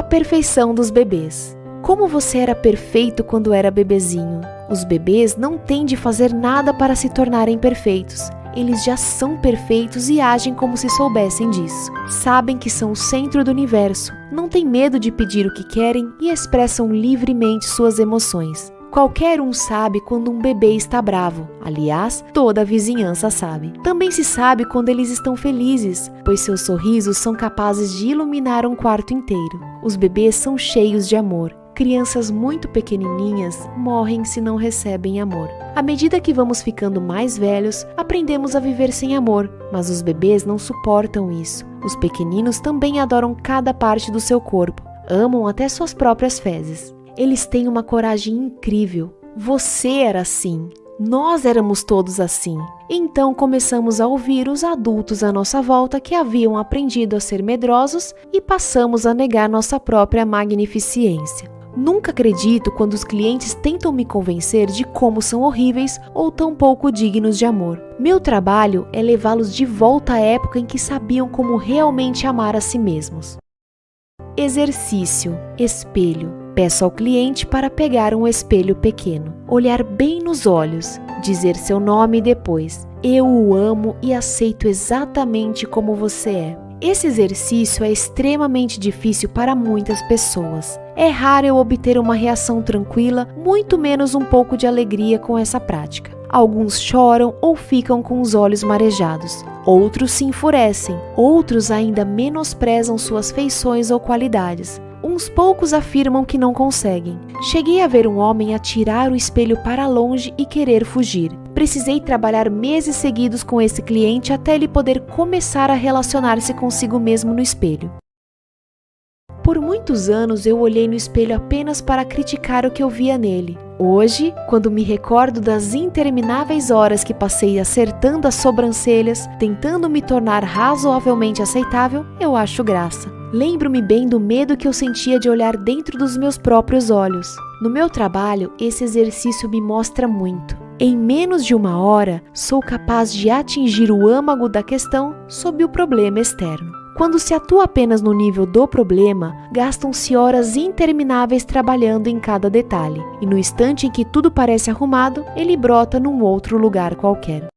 perfeição dos bebês. Como você era perfeito quando era bebezinho. Os bebês não têm de fazer nada para se tornarem perfeitos. Eles já são perfeitos e agem como se soubessem disso. Sabem que são o centro do universo, não têm medo de pedir o que querem e expressam livremente suas emoções. Qualquer um sabe quando um bebê está bravo. Aliás, toda a vizinhança sabe. Também se sabe quando eles estão felizes, pois seus sorrisos são capazes de iluminar um quarto inteiro. Os bebês são cheios de amor. Crianças muito pequenininhas morrem se não recebem amor. À medida que vamos ficando mais velhos, aprendemos a viver sem amor, mas os bebês não suportam isso. Os pequeninos também adoram cada parte do seu corpo, amam até suas próprias fezes. Eles têm uma coragem incrível. Você era assim. Nós éramos todos assim. Então começamos a ouvir os adultos à nossa volta que haviam aprendido a ser medrosos e passamos a negar nossa própria magnificência. Nunca acredito quando os clientes tentam me convencer de como são horríveis ou tão pouco dignos de amor. Meu trabalho é levá-los de volta à época em que sabiam como realmente amar a si mesmos. Exercício, espelho. Peço ao cliente para pegar um espelho pequeno, olhar bem nos olhos, dizer seu nome e depois: eu o amo e aceito exatamente como você é. Esse exercício é extremamente difícil para muitas pessoas. É raro eu obter uma reação tranquila, muito menos um pouco de alegria com essa prática. Alguns choram ou ficam com os olhos marejados. Outros se enfurecem. Outros ainda menosprezam suas feições ou qualidades. Uns poucos afirmam que não conseguem. Cheguei a ver um homem atirar o espelho para longe e querer fugir. Precisei trabalhar meses seguidos com esse cliente até ele poder começar a relacionar-se consigo mesmo no espelho. Por muitos anos eu olhei no espelho apenas para criticar o que eu via nele. Hoje, quando me recordo das intermináveis horas que passei acertando as sobrancelhas, tentando me tornar razoavelmente aceitável, eu acho graça. Lembro-me bem do medo que eu sentia de olhar dentro dos meus próprios olhos. No meu trabalho, esse exercício me mostra muito. Em menos de 1 hora, sou capaz de atingir o âmago da questão sob o problema externo. Quando se atua apenas no nível do problema, gastam-se horas intermináveis trabalhando em cada detalhe, e no instante em que tudo parece arrumado, ele brota num outro lugar qualquer.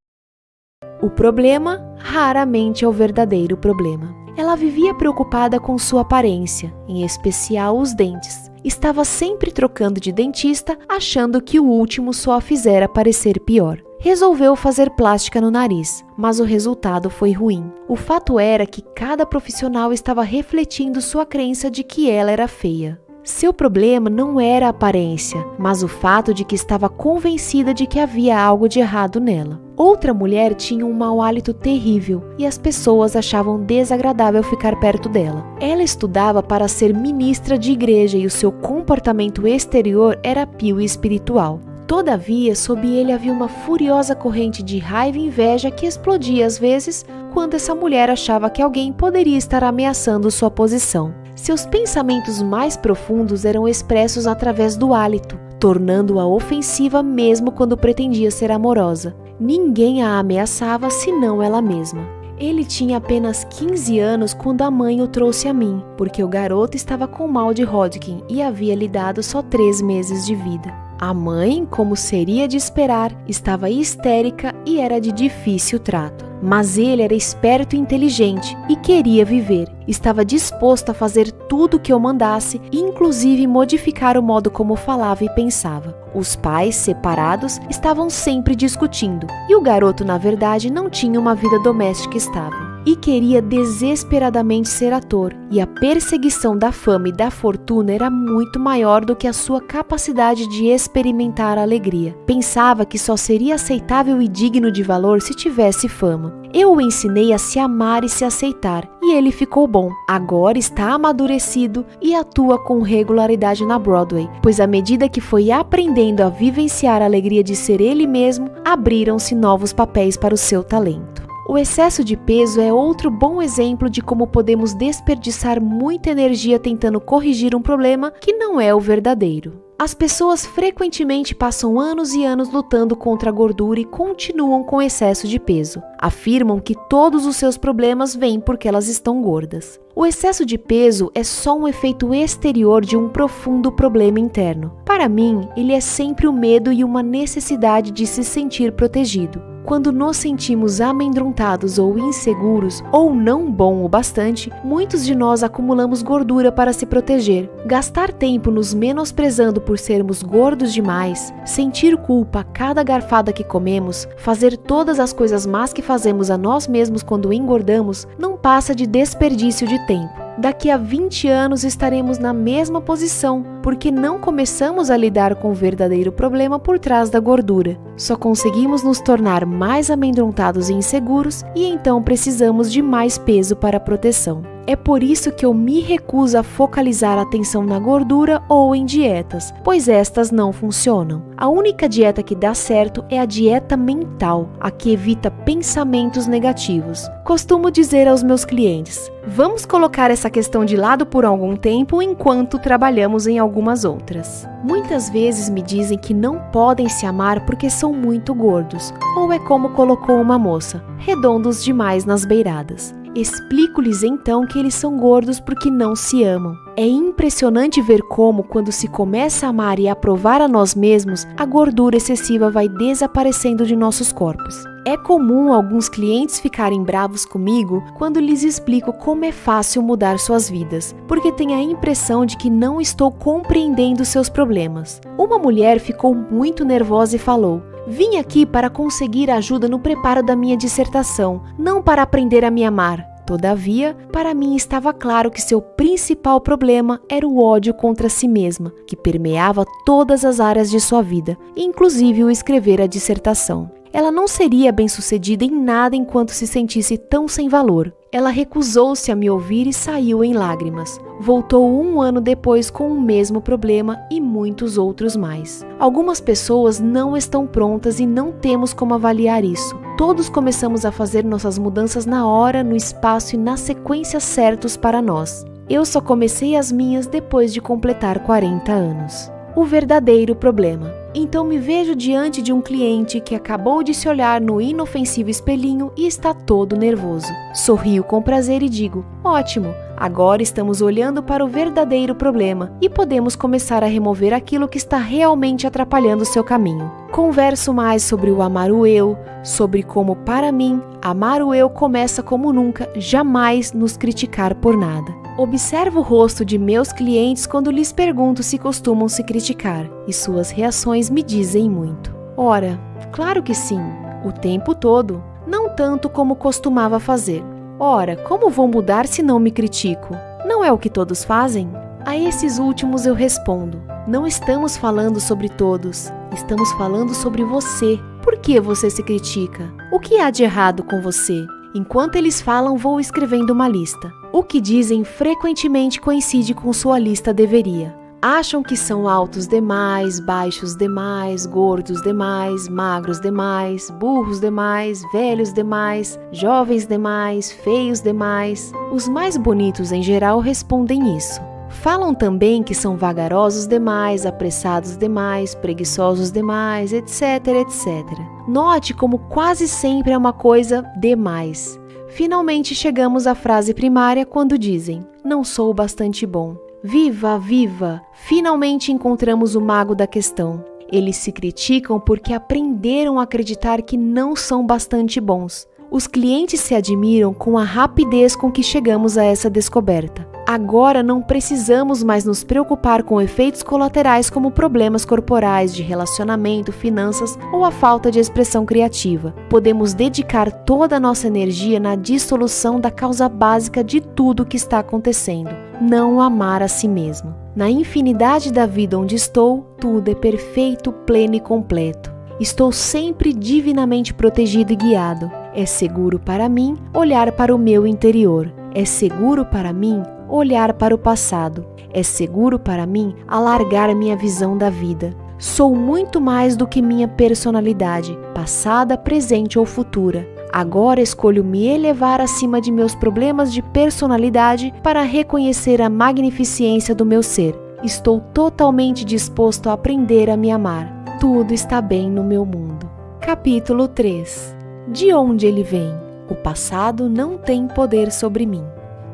O problema raramente é o verdadeiro problema. Ela vivia preocupada com sua aparência, em especial os dentes. Estava sempre trocando de dentista, achando que o último só a fizera parecer pior. Resolveu fazer plástica no nariz, mas o resultado foi ruim. O fato era que cada profissional estava refletindo sua crença de que ela era feia. Seu problema não era a aparência, mas o fato de que estava convencida de que havia algo de errado nela. Outra mulher tinha um mau hálito terrível e as pessoas achavam desagradável ficar perto dela. Ela estudava para ser ministra de igreja e o seu comportamento exterior era pio e espiritual. Todavia, sob ele havia uma furiosa corrente de raiva e inveja que explodia às vezes quando essa mulher achava que alguém poderia estar ameaçando sua posição. Seus pensamentos mais profundos eram expressos através do hálito, tornando-a ofensiva mesmo quando pretendia ser amorosa. Ninguém a ameaçava senão ela mesma. Ele tinha apenas 15 anos quando a mãe o trouxe a mim, porque o garoto estava com mal de Hodgkin e havia lhe dado só 3 meses de vida. A mãe, como seria de esperar, estava histérica e era de difícil trato. Mas ele era esperto e inteligente e queria viver. Estava disposto a fazer tudo o que eu mandasse, inclusive modificar o modo como falava e pensava. Os pais, separados, estavam sempre discutindo, e o garoto, na verdade, não tinha uma vida doméstica estável. E queria desesperadamente ser ator, e a perseguição da fama e da fortuna era muito maior do que a sua capacidade de experimentar a alegria. Pensava que só seria aceitável e digno de valor se tivesse fama. Eu o ensinei a se amar e se aceitar, e ele ficou bom. Agora está amadurecido e atua com regularidade na Broadway, pois à medida que foi aprendendo a vivenciar a alegria de ser ele mesmo, abriram-se novos papéis para o seu talento. O excesso de peso é outro bom exemplo de como podemos desperdiçar muita energia tentando corrigir um problema que não é o verdadeiro. As pessoas frequentemente passam anos e anos lutando contra a gordura e continuam com excesso de peso. Afirmam que todos os seus problemas vêm porque elas estão gordas. O excesso de peso é só um efeito exterior de um profundo problema interno. Para mim, ele é sempre o medo e uma necessidade de se sentir protegido. Quando nos sentimos amedrontados ou inseguros, ou não bom o bastante, muitos de nós acumulamos gordura para se proteger. Gastar tempo nos menosprezando por sermos gordos demais, sentir culpa a cada garfada que comemos, fazer todas as coisas más que fazemos a nós mesmos quando engordamos, não passa de desperdício de tempo. Daqui a 20 anos estaremos na mesma posição, porque não começamos a lidar com o verdadeiro problema por trás da gordura. Só conseguimos nos tornar mais amedrontados e inseguros e então precisamos de mais peso para proteção. É por isso que eu me recuso a focalizar a atenção na gordura ou em dietas, pois estas não funcionam. A única dieta que dá certo é a dieta mental, a que evita pensamentos negativos. Costumo dizer aos meus clientes: vamos colocar essa questão de lado por algum tempo enquanto trabalhamos em algumas outras. Muitas vezes me dizem que não podem se amar porque são muito gordos, ou é como colocou uma moça, redondos demais nas beiradas. Explico-lhes então que eles são gordos porque não se amam. É impressionante ver como, quando se começa a amar e a aprovar a nós mesmos, a gordura excessiva vai desaparecendo de nossos corpos. É comum alguns clientes ficarem bravos comigo quando lhes explico como é fácil mudar suas vidas, porque têm a impressão de que não estou compreendendo seus problemas. Uma mulher ficou muito nervosa e falou: vim aqui para conseguir ajuda no preparo da minha dissertação, não para aprender a me amar. Todavia, para mim estava claro que seu principal problema era o ódio contra si mesma, que permeava todas as áreas de sua vida, inclusive o escrever a dissertação. Ela não seria bem-sucedida em nada enquanto se sentisse tão sem valor. Ela recusou-se a me ouvir e saiu em lágrimas. Voltou 1 ano depois com o mesmo problema e muitos outros mais. Algumas pessoas não estão prontas e não temos como avaliar isso. Todos começamos a fazer nossas mudanças na hora, no espaço e na sequência certos para nós. Eu só comecei as minhas depois de completar 40 anos. O verdadeiro problema. Então me vejo diante de um cliente que acabou de se olhar no inofensivo espelhinho e está todo nervoso. Sorrio com prazer e digo: ótimo, agora estamos olhando para o verdadeiro problema e podemos começar a remover aquilo que está realmente atrapalhando o seu caminho. Converso mais sobre o amar o eu, sobre como, para mim, amar o eu começa como nunca, jamais nos criticar por nada. Observo o rosto de meus clientes quando lhes pergunto se costumam se criticar, e suas reações me dizem muito. Ora, claro que sim, o tempo todo, não tanto como costumava fazer. Ora, como vou mudar se não me critico? Não é o que todos fazem? A esses últimos eu respondo: não estamos falando sobre todos, estamos falando sobre você. Por que você se critica? O que há de errado com você? Enquanto eles falam, vou escrevendo uma lista. O que dizem frequentemente coincide com sua lista deveria. Acham que são altos demais, baixos demais, gordos demais, magros demais, burros demais, velhos demais, jovens demais, feios demais. Os mais bonitos em geral respondem isso. Falam também que são vagarosos demais, apressados demais, preguiçosos demais, etc, etc. Note como quase sempre é uma coisa demais. Finalmente chegamos à frase primária quando dizem: não sou bastante bom. Viva, viva! Finalmente encontramos o mago da questão. Eles se criticam porque aprenderam a acreditar que não são bastante bons. Os clientes se admiram com a rapidez com que chegamos a essa descoberta. Agora não precisamos mais nos preocupar com efeitos colaterais como problemas corporais, de relacionamento, finanças ou a falta de expressão criativa. Podemos dedicar toda a nossa energia na dissolução da causa básica de tudo o que está acontecendo: não amar a si mesmo. Na infinidade da vida onde estou, tudo é perfeito, pleno e completo. Estou sempre divinamente protegido e guiado. É seguro para mim olhar para o meu interior. É seguro para mim olhar para o passado. É seguro para mim alargar minha visão da vida. Sou muito mais do que minha personalidade, passada, presente ou futura. Agora escolho me elevar acima de meus problemas de personalidade para reconhecer a magnificência do meu ser. Estou totalmente disposto a aprender a me amar. Tudo está bem no meu mundo. Capítulo 3. De onde ele vem? O passado não tem poder sobre mim.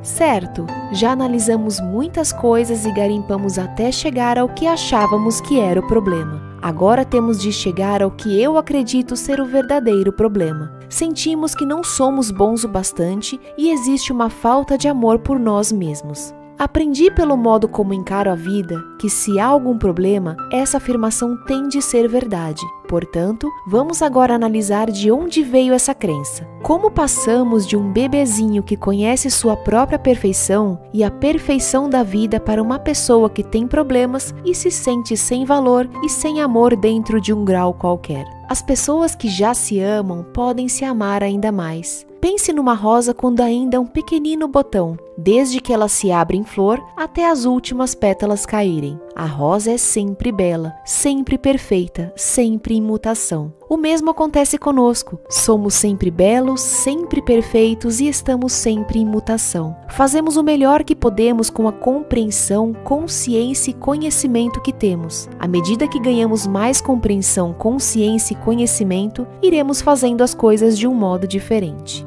Certo, já analisamos muitas coisas e garimpamos até chegar ao que achávamos que era o problema. Agora temos de chegar ao que eu acredito ser o verdadeiro problema. Sentimos que não somos bons o bastante e existe uma falta de amor por nós mesmos. Aprendi pelo modo como encaro a vida que se há algum problema, essa afirmação tem de ser verdade. Portanto, vamos agora analisar de onde veio essa crença. Como passamos de um bebezinho que conhece sua própria perfeição e a perfeição da vida para uma pessoa que tem problemas e se sente sem valor e sem amor dentro de um grau qualquer. As pessoas que já se amam podem se amar ainda mais. Pense numa rosa quando ainda é um pequenino botão, desde que ela se abre em flor até as últimas pétalas caírem. A rosa é sempre bela, sempre perfeita, sempre em mutação. O mesmo acontece conosco. Somos sempre belos, sempre perfeitos e estamos sempre em mutação. Fazemos o melhor que podemos com a compreensão, consciência e conhecimento que temos. À medida que ganhamos mais compreensão, consciência e conhecimento, iremos fazendo as coisas de um modo diferente.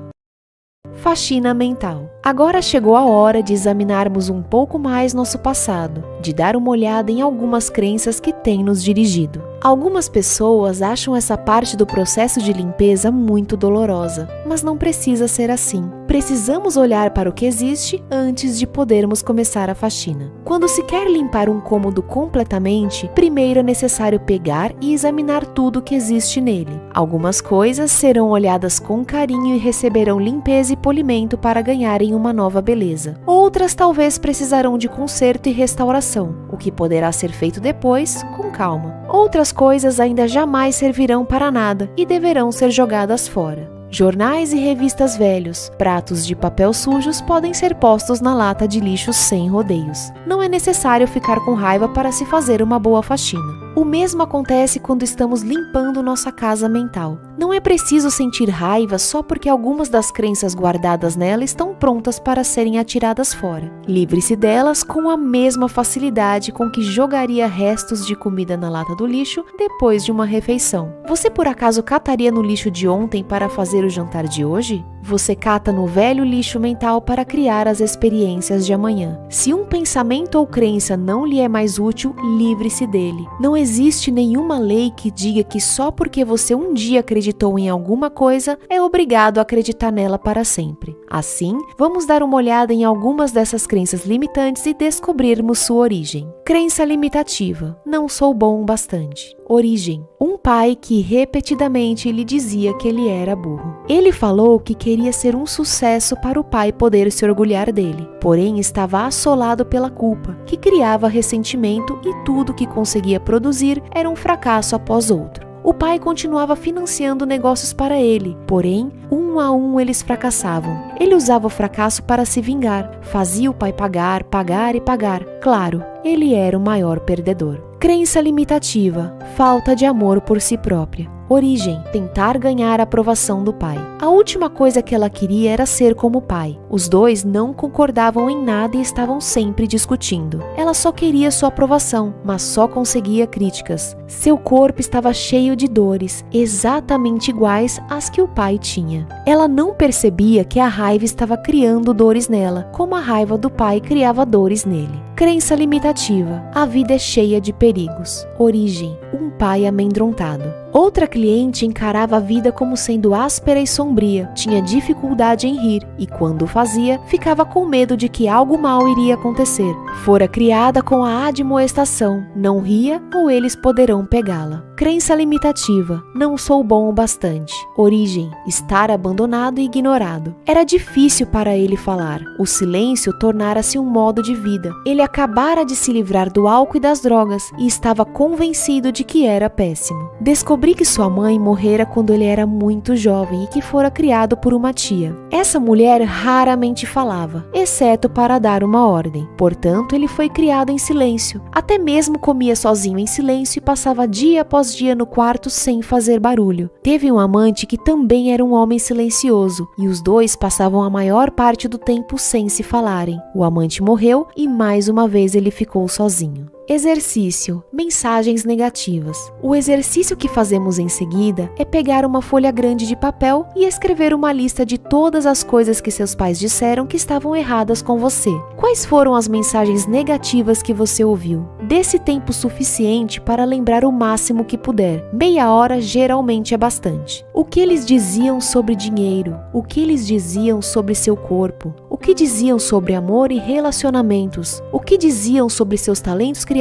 Faxina mental. Agora chegou a hora de examinarmos um pouco mais nosso passado, de dar uma olhada em algumas crenças que têm nos dirigido. Algumas pessoas acham essa parte do processo de limpeza muito dolorosa, mas não precisa ser assim. Precisamos olhar para o que existe antes de podermos começar a faxina. Quando se quer limpar um cômodo completamente, primeiro é necessário pegar e examinar tudo que existe nele. Algumas coisas serão olhadas com carinho e receberão limpeza e polimento para ganharem uma nova beleza. Outras talvez precisarão de conserto e restauração, o que poderá ser feito depois, com calma. Outras coisas ainda jamais servirão para nada e deverão ser jogadas fora. Jornais e revistas velhos, pratos de papel sujos podem ser postos na lata de lixo sem rodeios. Não é necessário ficar com raiva para se fazer uma boa faxina. O mesmo acontece quando estamos limpando nossa casa mental. Não é preciso sentir raiva só porque algumas das crenças guardadas nela estão prontas para serem atiradas fora. Livre-se delas com a mesma facilidade com que jogaria restos de comida na lata do lixo depois de uma refeição. Você por acaso cataria no lixo de ontem para fazer o jantar de hoje? Você cata no velho lixo mental para criar as experiências de amanhã. Se um pensamento ou crença não lhe é mais útil, livre-se dele. Não existe nenhuma lei que diga que só porque você um dia acreditou em alguma coisa, é obrigado a acreditar nela para sempre. Assim, vamos dar uma olhada em algumas dessas crenças limitantes e descobrirmos sua origem. Crença limitativa: não sou bom o bastante. Origem: um pai que repetidamente lhe dizia que ele era burro. Ele falou que queria ser um sucesso para o pai poder se orgulhar dele, porém estava assolado pela culpa, que criava ressentimento e tudo que conseguia produzir era um fracasso após outro. O pai continuava financiando negócios para ele, porém, um a um eles fracassavam. Ele usava o fracasso para se vingar, fazia o pai pagar, pagar e pagar. Claro, ele era o maior perdedor. Crença limitativa: falta de amor por si própria. Origem: tentar ganhar a aprovação do pai. A última coisa que ela queria era ser como o pai. Os dois não concordavam em nada e estavam sempre discutindo. Ela só queria sua aprovação, mas só conseguia críticas. Seu corpo estava cheio de dores, exatamente iguais às que o pai tinha. Ela não percebia que a raiva estava criando dores nela, como a raiva do pai criava dores nele. Crença limitativa: a vida é cheia de perigos. Origem: um pai amedrontado. Outra cliente encarava a vida como sendo áspera e sombria, tinha dificuldade em rir e, quando o fazia, ficava com medo de que algo mal iria acontecer. Fora criada com a admoestação: não ria ou eles poderão pegá-la. Crença limitativa: não sou bom o bastante. Origem: estar abandonado e ignorado. Era difícil para ele falar. O silêncio tornara-se um modo de vida. Ele acabara de se livrar do álcool e das drogas e estava convencido de que era péssimo. Descobri que sua mãe morrera quando ele era muito jovem e que fora criado por uma tia. Essa mulher raramente falava, exceto para dar uma ordem. Portanto, ele foi criado em silêncio. Até mesmo comia sozinho em silêncio e passava dia após dia no quarto sem fazer barulho. Teve um amante que também era um homem silencioso e os dois passavam a maior parte do tempo sem se falarem. O amante morreu e mais uma uma vez ele ficou sozinho. Exercício: mensagens negativas. O exercício que fazemos em seguida é pegar uma folha grande de papel e escrever uma lista de todas as coisas que seus pais disseram que estavam erradas com você. Quais foram as mensagens negativas que você ouviu? Dê-se tempo suficiente para lembrar o máximo que puder. Meia hora geralmente é bastante. O que eles diziam sobre dinheiro? O que eles diziam sobre seu corpo? O que diziam sobre amor e relacionamentos? O que diziam sobre seus talentos criativos?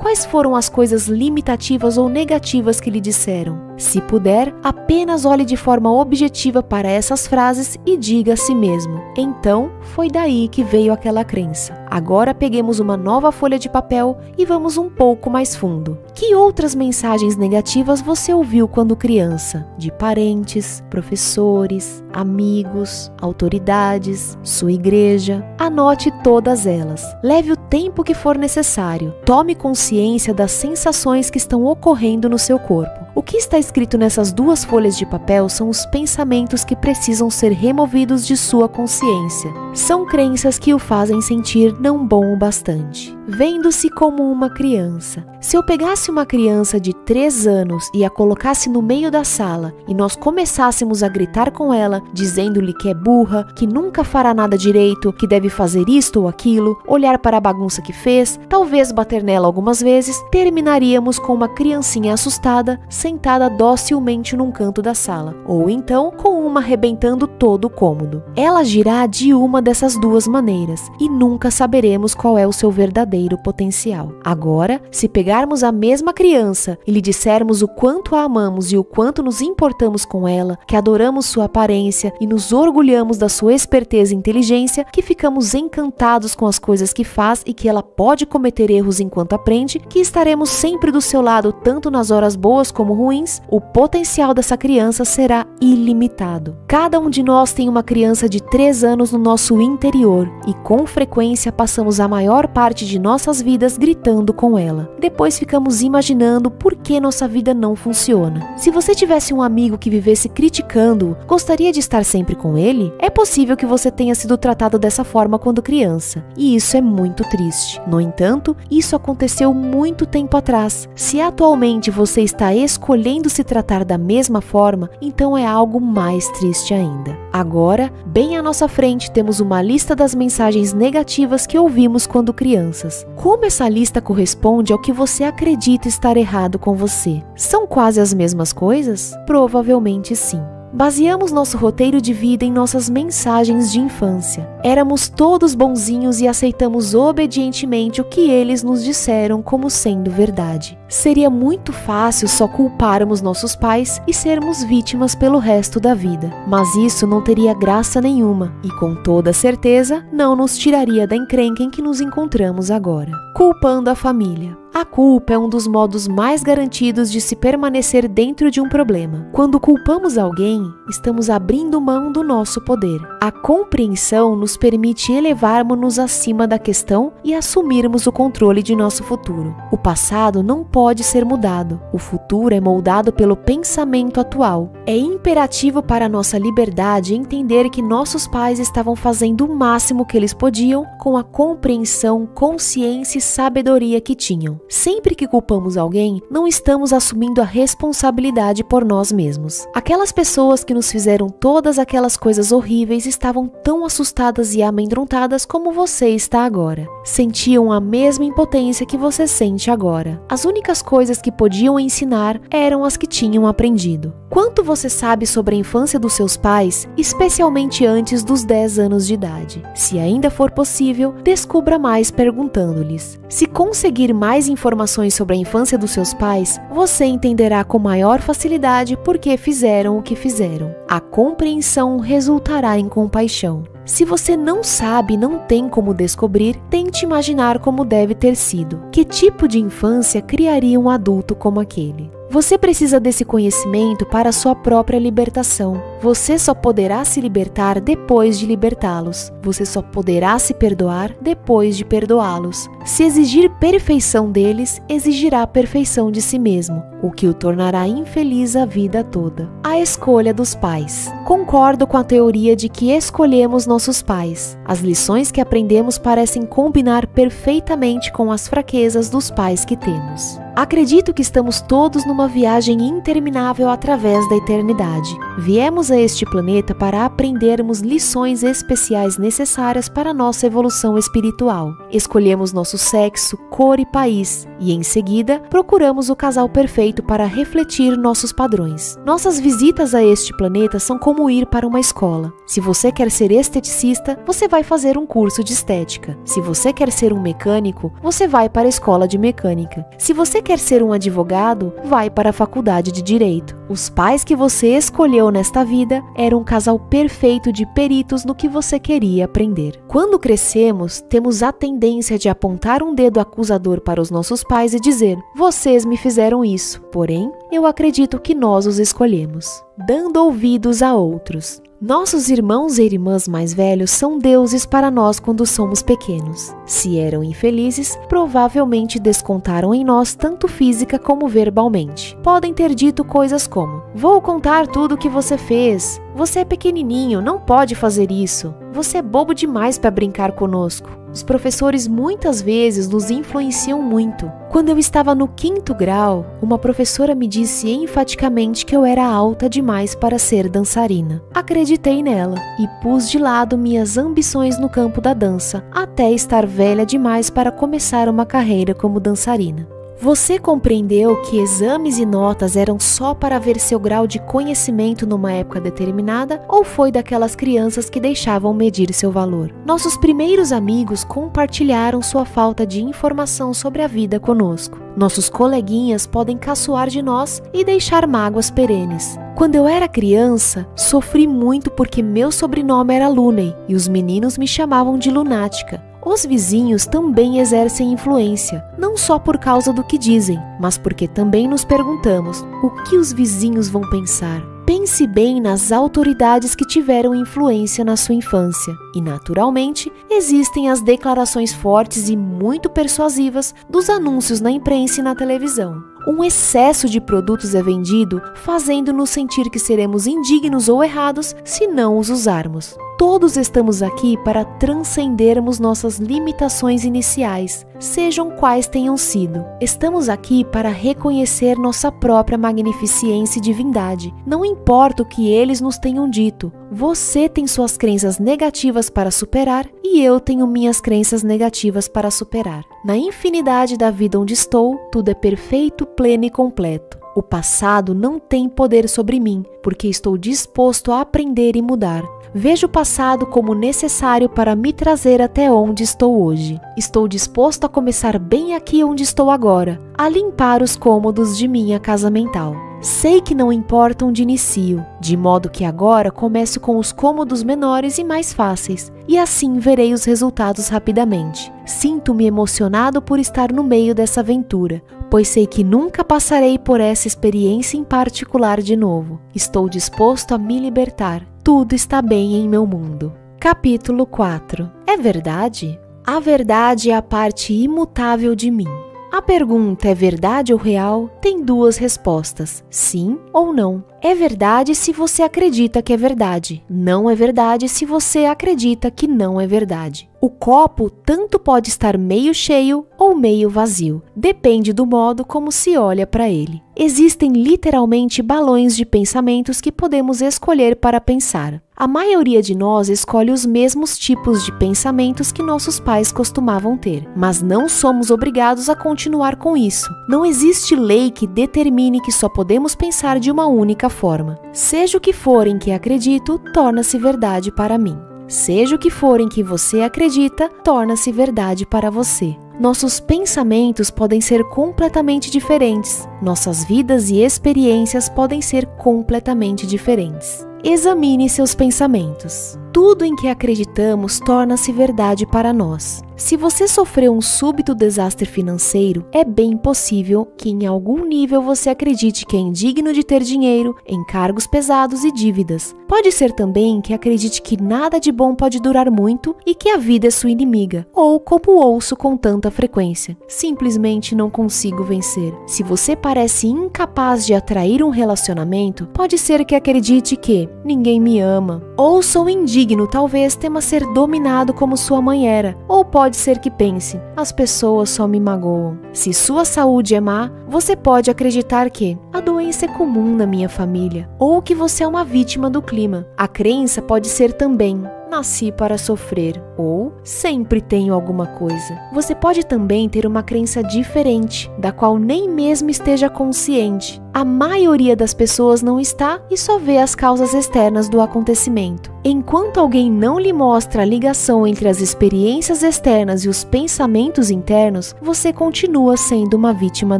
Quais foram as coisas limitativas ou negativas que lhe disseram? Se puder, apenas olhe de forma objetiva para essas frases e diga a si mesmo: então, foi daí que veio aquela crença. Agora peguemos uma nova folha de papel e vamos um pouco mais fundo. Que outras mensagens negativas você ouviu quando criança? De parentes, professores, amigos, autoridades, sua igreja? Anote todas elas. Leve o tempo que for necessário. Tome consciência das sensações que estão ocorrendo no seu corpo. O que está escrito nessas duas folhas de papel são os pensamentos que precisam ser removidos de sua consciência. São crenças que o fazem sentir não bom o bastante. Vendo-se como uma criança. Se eu pegasse uma criança de 3 anos e a colocasse no meio da sala e nós começássemos a gritar com ela, dizendo-lhe que é burra, que nunca fará nada direito, que deve fazer isto ou aquilo, olhar para a bagunça que fez, talvez bater nela algumas vezes, terminaríamos com uma criancinha assustada, sentada docilmente num canto da sala, ou então com uma arrebentando todo o cômodo. Ela agirá de uma dessas duas maneiras e nunca saberemos qual é o seu verdadeiro potencial. Agora, se pegarmos a mesma criança e lhe dissermos o quanto a amamos e o quanto nos importamos com ela, que adoramos sua aparência e nos orgulhamos da sua esperteza e inteligência, que ficamos encantados com as coisas que faz e que ela pode cometer erros enquanto aprende, que estaremos sempre do seu lado tanto nas horas boas como ruins, o potencial dessa criança será ilimitado. Cada um de nós tem uma criança de 3 anos no nosso interior e com frequência passamos a maior parte de nossas vidas gritando com ela. Depois ficamos imaginando por que nossa vida não funciona. Se você tivesse um amigo que vivesse criticando-o, gostaria de estar sempre com ele? É possível que você tenha sido tratado dessa forma quando criança, e isso é muito triste. No entanto, isso aconteceu muito tempo atrás. Se atualmente você está escolhendo se tratar da mesma forma, então é algo mais triste ainda. Agora, bem à nossa frente, temos uma lista das mensagens negativas que ouvimos quando crianças. Como essa lista corresponde ao que você acredita estar errado com você? São quase as mesmas coisas? Provavelmente sim. Baseamos nosso roteiro de vida em nossas mensagens de infância. Éramos todos bonzinhos e aceitamos obedientemente o que eles nos disseram como sendo verdade. Seria muito fácil só culparmos nossos pais e sermos vítimas pelo resto da vida. Mas isso não teria graça nenhuma e, com toda certeza, não nos tiraria da encrenca em que nos encontramos agora. Culpando a família. A culpa é um dos modos mais garantidos de se permanecer dentro de um problema. Quando culpamos alguém, estamos abrindo mão do nosso poder. A compreensão nos permite elevarmos-nos acima da questão e assumirmos o controle de nosso futuro. O passado não pode ser mudado. O futuro é moldado pelo pensamento atual. É imperativo para a nossa liberdade entender que nossos pais estavam fazendo o máximo que eles podiam com a compreensão, consciência e sabedoria que tinham. Sempre que culpamos alguém, não estamos assumindo a responsabilidade por nós mesmos. Aquelas pessoas que nos fizeram todas aquelas coisas horríveis estavam tão assustadas e amedrontadas como você está agora. Sentiam a mesma impotência que você sente agora. As únicas coisas que podiam ensinar eram as que tinham aprendido. Quanto você sabe sobre a infância dos seus pais, especialmente antes dos 10 anos de idade? Se ainda for possível, descubra mais perguntando-lhes. Se conseguir mais informações sobre a infância dos seus pais, você entenderá com maior facilidade por que fizeram o que fizeram. A compreensão resultará em compaixão. Se você não sabe e não tem como descobrir, tente imaginar como deve ter sido. Que tipo de infância criaria um adulto como aquele? Você precisa desse conhecimento para a sua própria libertação. Você só poderá se libertar depois de libertá-los. Você só poderá se perdoar depois de perdoá-los. Se exigir perfeição deles, exigirá perfeição de si mesmo, o que o tornará infeliz a vida toda. A escolha dos pais. Concordo com a teoria de que escolhemos nossos pais. As lições que aprendemos parecem combinar perfeitamente com as fraquezas dos pais que temos. Acredito que estamos todos numa viagem interminável através da eternidade. Viemos a este planeta para aprendermos lições especiais necessárias para nossa evolução espiritual. Escolhemos nosso sexo, cor e país, e em seguida procuramos o casal perfeito para refletir nossos padrões. Nossas visitas a este planeta são como ir para uma escola. Se você quer ser esteticista, você vai fazer um curso de estética. Se você quer ser um mecânico, você vai para a escola de mecânica. Se você quer ser um advogado, vai para a faculdade de direito. Os pais que você escolheu nesta vida eram um casal perfeito de peritos no que você queria aprender. Quando crescemos, temos a tendência de apontar um dedo acusador para os nossos pais e dizer: vocês me fizeram isso. Porém, eu acredito que nós os escolhemos. Dando ouvidos a outros. Nossos irmãos e irmãs mais velhos são deuses para nós quando somos pequenos. Se eram infelizes, provavelmente descontaram em nós tanto física como verbalmente. Podem ter dito coisas como: vou contar tudo o que você fez. Você é pequenininho, não pode fazer isso. Você é bobo demais para brincar conosco. Os professores muitas vezes nos influenciam muito. Quando eu estava no 5º grau, uma professora me disse enfaticamente que eu era alta demais para ser dançarina. Acreditei nela e pus de lado minhas ambições no campo da dança, até estar velha demais para começar uma carreira como dançarina. Você compreendeu que exames e notas eram só para ver seu grau de conhecimento numa época determinada, ou foi daquelas crianças que deixavam medir seu valor? Nossos primeiros amigos compartilharam sua falta de informação sobre a vida conosco. Nossos coleguinhas podem caçoar de nós e deixar mágoas perenes. Quando eu era criança, sofri muito porque meu sobrenome era Looney e os meninos me chamavam de lunática. Os vizinhos também exercem influência, não só por causa do que dizem, mas porque também nos perguntamos: o que os vizinhos vão pensar? Pense bem nas autoridades que tiveram influência na sua infância. E, naturalmente, existem as declarações fortes e muito persuasivas dos anúncios na imprensa e na televisão. Um excesso de produtos é vendido, fazendo-nos sentir que seremos indignos ou errados se não os usarmos. Todos estamos aqui para transcendermos nossas limitações iniciais, sejam quais tenham sido. Estamos aqui para reconhecer nossa própria magnificência e divindade. Não importa o que eles nos tenham dito, você tem suas crenças negativas para superar e eu tenho minhas crenças negativas para superar. Na infinidade da vida onde estou, tudo é perfeito, pleno e completo. O passado não tem poder sobre mim, porque estou disposto a aprender e mudar. Vejo o passado como necessário para me trazer até onde estou hoje. Estou disposto a começar bem aqui onde estou agora, a limpar os cômodos de minha casa mental. Sei que não importa onde inicio, de modo que agora começo com os cômodos menores e mais fáceis, e assim verei os resultados rapidamente. Sinto-me emocionado por estar no meio dessa aventura, pois sei que nunca passarei por essa experiência em particular de novo. Estou disposto a me libertar. Tudo está bem em meu mundo. Capítulo 4. É verdade? A verdade é a parte imutável de mim. A pergunta é verdade ou real? Tem duas respostas, sim ou não. É verdade se você acredita que é verdade. Não é verdade se você acredita que não é verdade. O copo tanto pode estar meio cheio ou meio vazio. Depende do modo como se olha para ele. Existem literalmente balões de pensamentos que podemos escolher para pensar. A maioria de nós escolhe os mesmos tipos de pensamentos que nossos pais costumavam ter, mas não somos obrigados a continuar com isso. Não existe lei que determine que só podemos pensar de uma única forma. Seja o que for em que acredito, torna-se verdade para mim. Seja o que for em que você acredita, torna-se verdade para você. Nossos pensamentos podem ser completamente diferentes. Nossas vidas e experiências podem ser completamente diferentes. Examine seus pensamentos. Tudo em que acreditamos torna-se verdade para nós. Se você sofreu um súbito desastre financeiro, é bem possível que em algum nível você acredite que é indigno de ter dinheiro, encargos pesados e dívidas. Pode ser também que acredite que nada de bom pode durar muito e que a vida é sua inimiga, ou como ouço com tanta frequência, simplesmente não consigo vencer. Se você parece incapaz de atrair um relacionamento, pode ser que acredite que ninguém me ama, ou sou indigno, talvez tema ser dominado como sua mãe era, ou pode ser que pense, as pessoas só me magoam. Se sua saúde é má, você pode acreditar que a doença é comum na minha família, ou que você é uma vítima do clima. A crença pode ser também, nasci para sofrer, ou sempre tenho alguma coisa. Você pode também ter uma crença diferente, da qual nem mesmo esteja consciente. A maioria das pessoas não está e só vê as causas externas do acontecimento. Enquanto alguém não lhe mostra a ligação entre as experiências externas e os pensamentos internos, você continua sendo uma vítima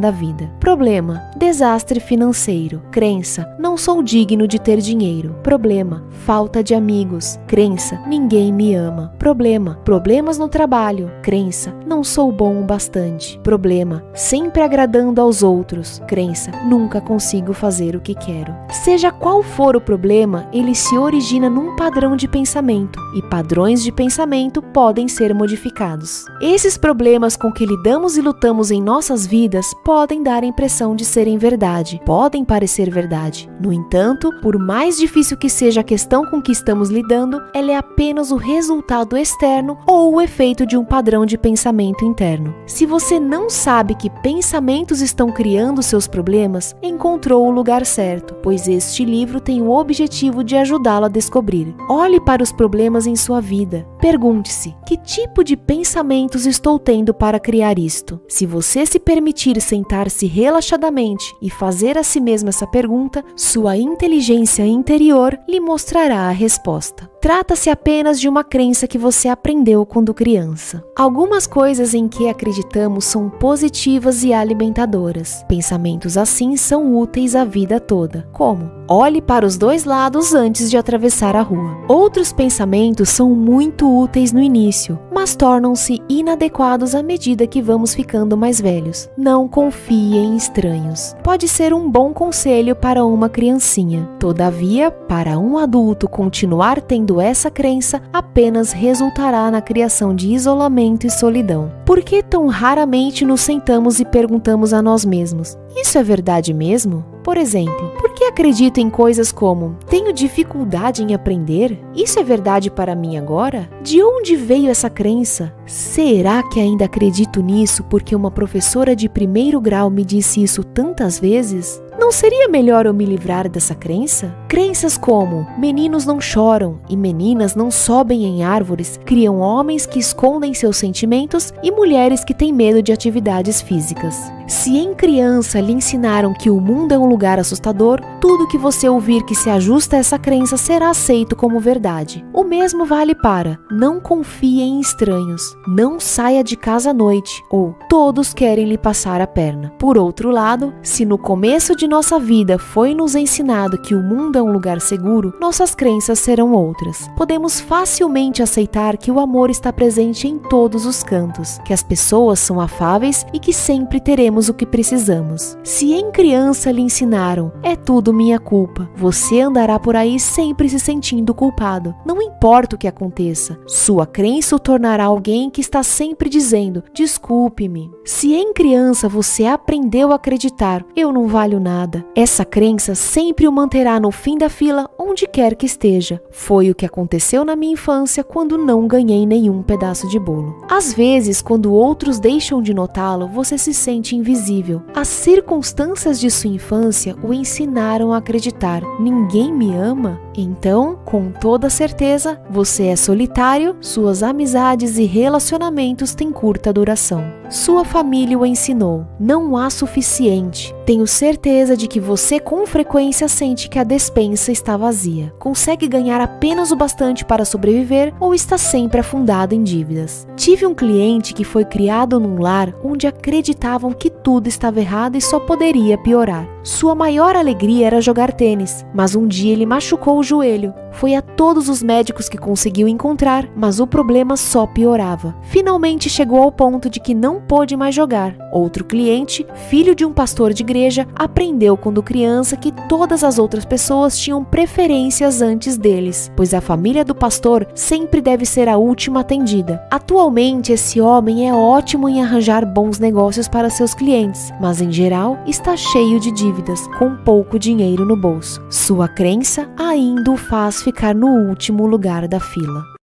da vida. Problema: desastre financeiro. Crença: não sou digno de ter dinheiro. Problema: falta de amigos. Crença: ninguém me ama. Problema: problemas no trabalho. Crença: não sou bom o bastante. Problema: sempre agradando aos outros. Crença: nunca consigo fazer o que quero. Seja qual for o problema, ele se origina num padrão de pensamento, e padrões de pensamento podem ser modificados. Esses problemas com que lidamos e lutamos em nossas vidas podem dar a impressão de serem verdade, podem parecer verdade. No entanto, por mais difícil que seja a questão com que estamos lidando, ela é apenas o resultado externo ou o efeito de um padrão de pensamento interno. Se você não sabe que pensamentos estão criando seus problemas, encontrou o lugar certo, pois este livro tem o objetivo de ajudá-lo a descobrir. Olhe para os problemas em sua vida. Pergunte-se: que tipo de pensamentos estou tendo para criar isto? Se você se permitir sentar-se relaxadamente e fazer a si mesmo essa pergunta, sua inteligência interior lhe mostrará a resposta. Trata-se apenas de uma crença que você aprendeu quando criança. Algumas coisas em que acreditamos são positivas e alimentadoras. Pensamentos assim são úteis a vida toda. Como? Olhe para os dois lados antes de atravessar a rua. Outros pensamentos são muito úteis no início, mas tornam-se inadequados à medida que vamos ficando mais velhos. Não confie em estranhos. Pode ser um bom conselho para uma criancinha. Todavia, para um adulto continuar tendo essa crença, apenas resultará na criação de isolamento e solidão. Por que tão raramente nos sentamos e perguntamos a nós mesmos: isso é verdade mesmo? Por exemplo, por que acredito em coisas como: tenho dificuldade em aprender? Isso é verdade para mim agora? De onde veio essa crença? Será que ainda acredito nisso porque uma professora de primeiro grau me disse isso tantas vezes? Não seria melhor eu me livrar dessa crença? Crenças como: meninos não choram e meninas não sobem em árvores criam homens que escondem seus sentimentos e mulheres que têm medo de atividades físicas. Se em criança lhe ensinaram que o mundo é um lugar assustador, tudo que você ouvir que se ajusta a essa crença será aceito como verdade. O mesmo vale para: não confie em estranhos, não saia de casa à noite, ou todos querem lhe passar a perna. Por outro lado, se no começo de nossa vida foi nos ensinado que o mundo é um lugar seguro, nossas crenças serão outras. Podemos facilmente aceitar que o amor está presente em todos os cantos, que as pessoas são afáveis e que sempre teremos o que precisamos. Se em criança lhe ensinaram: é tudo minha culpa, você andará por aí sempre se sentindo culpado. Não importa o que aconteça, sua crença o tornará alguém que está sempre dizendo: desculpe-me. Se em criança você aprendeu a acreditar: eu não valho nada, essa crença sempre o manterá no fim da fila onde quer que esteja. Foi o que aconteceu na minha infância quando não ganhei nenhum pedaço de bolo. Às vezes, quando outros deixam de notá-lo, você se sente invisível. As circunstâncias de sua infância o ensinaram a acreditar: ninguém me ama? Então, com toda certeza, você é solitário, suas amizades e relacionamentos têm curta duração. Sua família o ensinou: não há suficiente, Tenho certeza de que você com frequência sente que a despensa está vazia. Consegue ganhar apenas o bastante para sobreviver ou está sempre afundado em dívidas. Tive um cliente que foi criado num lar onde acreditavam que tudo estava errado e só poderia piorar. Sua maior alegria era jogar tênis, mas um dia ele machucou o joelho. Foi a todos os médicos que conseguiu encontrar, mas o problema só piorava. Finalmente chegou ao ponto de que não pôde mais jogar. Outro cliente, filho de um pastor de igreja, aprendeu quando criança que todas as outras pessoas tinham preferências antes deles, pois a família do pastor sempre deve ser a última atendida. Atualmente, esse homem é ótimo em arranjar bons negócios para seus clientes, mas em geral está cheio de dívidas, com pouco dinheiro no bolso. Sua crença ainda o faz ficar no último lugar da fila.